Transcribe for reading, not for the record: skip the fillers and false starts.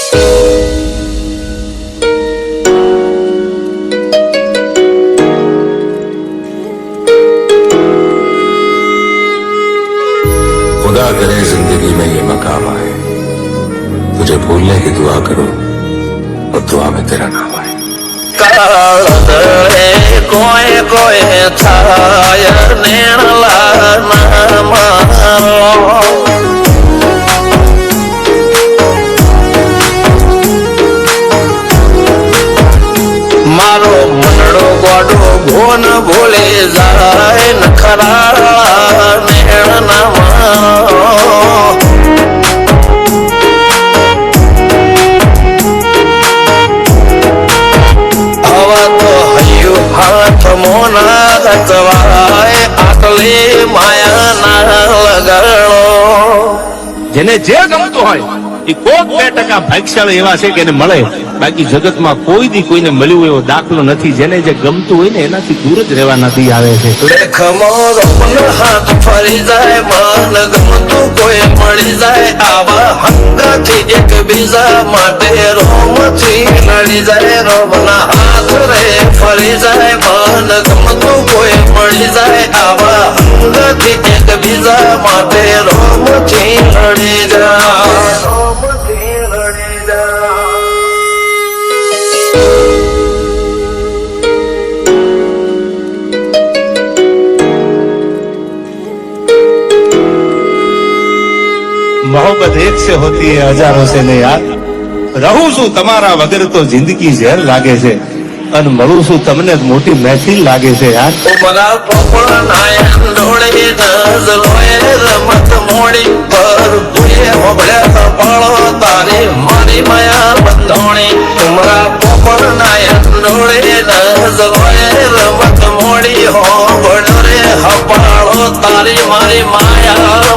खुदा करे जिंदगी में ये मकाम आए, तुझे भूलने की दुआ करूं और दुआ में तेरा नाम आए। कोई कोई थाय नेणला मारो मनड़ो गोडो भोन भूले जाए नखरा नेणना हाथ मोना गतवाए आटले माया ना लगाणो જેને જે ગમતું હોય એ કોક 2% ભાગ્યશાળી એવા છે કે એને મળે, બાકી જગતમાં કોઈ દી કોઈને મળ્યું એવો દાખલો નથી. જેને જે ગમતું હોય ને એનાથી દૂર જ રહેવાના દી આવે છે. લેખમો રોમન હાથ ફરી જાય, મન ગમતું કોઈ મળી જાય, આવા હંગાથી એકબીજા માટે રોમથી લડી જાય. રોમના હાથ રે ફરી જાય, મન ગમતું કોઈ મળી જાય, આવા હંગાથી એકબીજા માટે રોમથી લડી જાય. રોમથી લડી જાય. मोहब्बत एक से होती है हजारों से ने यार. રહું છું તમારા વગર તો જિંદગી ઝેર લાગે છે, અને મળું છું તમને મોટી મહેફિલ લાગે છે યાર. ઉમરા પોપળ નાયન ડોળે નજલોએ રમત મોડી પર ભૂએ હોબળે પાળો તારી મારી માયા બંધોણી. ઉમરા પોપળ નાયન ડોળે નજલોએ રમત મોડી હોબળ રે હપાળો તારી મારી માયા